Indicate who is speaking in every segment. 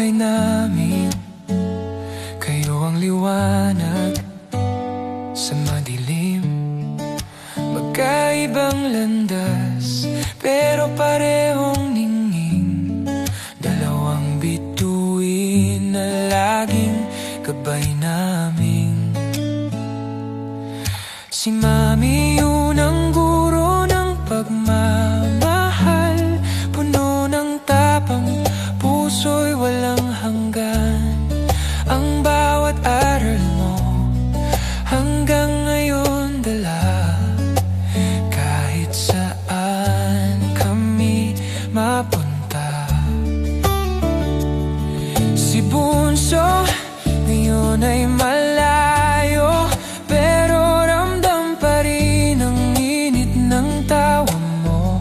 Speaker 1: buhay namin. Kayo ang liwanag sa madilim. Magkaibang landas pero parehong ningning. Dalawang bituin na laging gabay namin. Si Mami unang guro ng pagmamahal, puno ng tapang, puso'y walang hanggan. Ang bawat aral mo hanggang ngayon dala. Kahit saan kami mapunta. Si Bunso ngayon ay malayo, pero ramdam pa rin ang init ng tawa mo.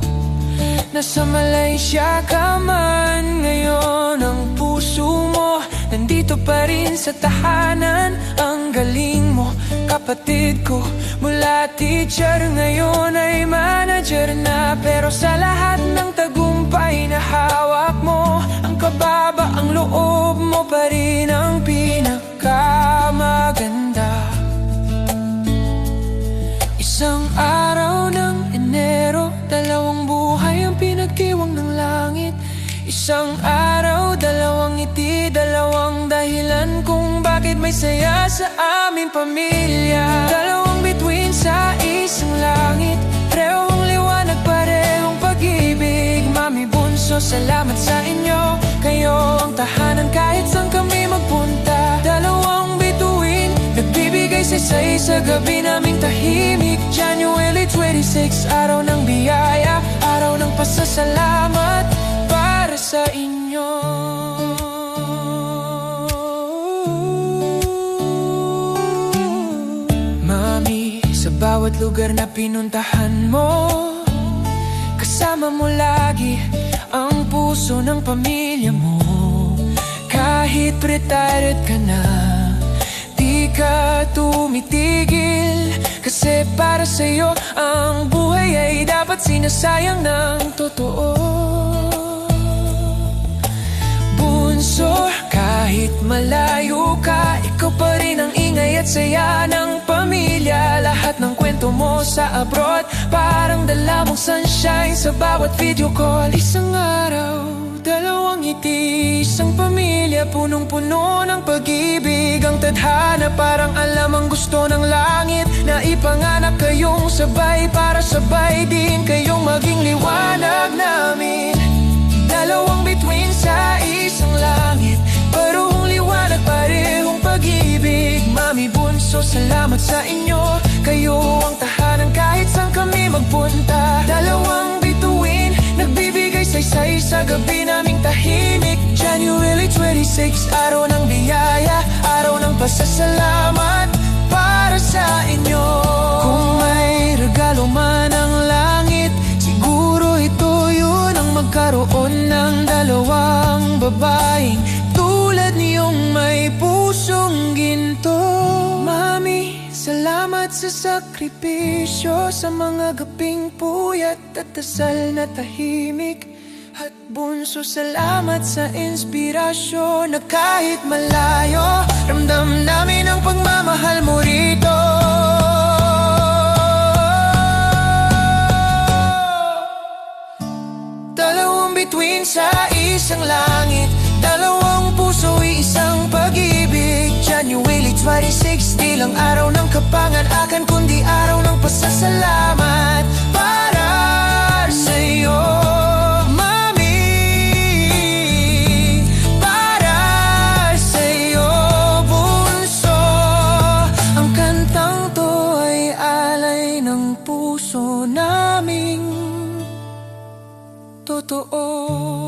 Speaker 1: Nasa Malaysia ka man ngayon, ang puso mo nandito pa rin sa tahanan. Ang galing mo, kapatid ko, mula teacher ngayon ay manager na. Pero sa lahat ng tagumpay na hawak mo, ang kababa, ang loob mo pa rin ang pinakamaganda. Isang araw ng Enero, dalawang buhay ang pinagdiwang ng langit. Isang araw, dalawang ngiti, dalawang dahilan kung bakit may saya sa aming pamilya. Dalawang bituin sa isang langit, parehong liwanag, parehong pag-ibig. Mami, Bunso, salamat sa inyo. Kayo ang tahanan kahit saan kami magpunta. Dalawang bituin, nagbibigay saysay sa gabi naming tahimik. January 26, araw ng biyaya, araw ng pasasalamat para sa inyo. Mami, sa bawat lugar na pinuntahan mo, kasama mo lagi ang puso ng pamilya mo. Kahit retired ka na, di ka tumitigil. Kasi para sa'yo ang buhay ay dapat sinasayang ng totoo. Bunso, kahit malayo ka, ikaw pa rin ang ingay at saya ng pamilya. Lahat ng kwento mo sa abroad, parang dala mong sunshine sa bawat video call. Isang araw, dalawang ngiti, isang pamilya punong-puno ng pag-ibig. Ang tadhana parang alam ang gusto ng langit, na ipanganak kayong sabay para sabay din kayong maging liwanag namin. Dalawang bituin sa isang langit, parehong liwanag, parehong pag-ibig. Mami, Bunso, salamat sa inyo. Kayo ang tahanan kahit saan kami magpunta. Dalawang bituin, nagbibigay saysay sa gabi naming tahimik. January 26, araw ng biyaya, araw ng pasasalamat para sa inyo. Kung may regalo man ang langit, siguro ito yun ang magkaroon ng dalawang babaeng tulad niyong may pusong ginto. Mami, salamat sa sakripisyo, sa mga gabing puyat at dasal na tahimik. At Bunso, salamat sa inspirasyon, na kahit malayo, ramdam namin ang pagmamahal mo rito. Dalawang bituin sa isang langit, dalawang puso, isang pag-ibig. January 26, di lang araw ng kapanganakan, kundi araw ng pasasalamat para sa'yo. Totoo.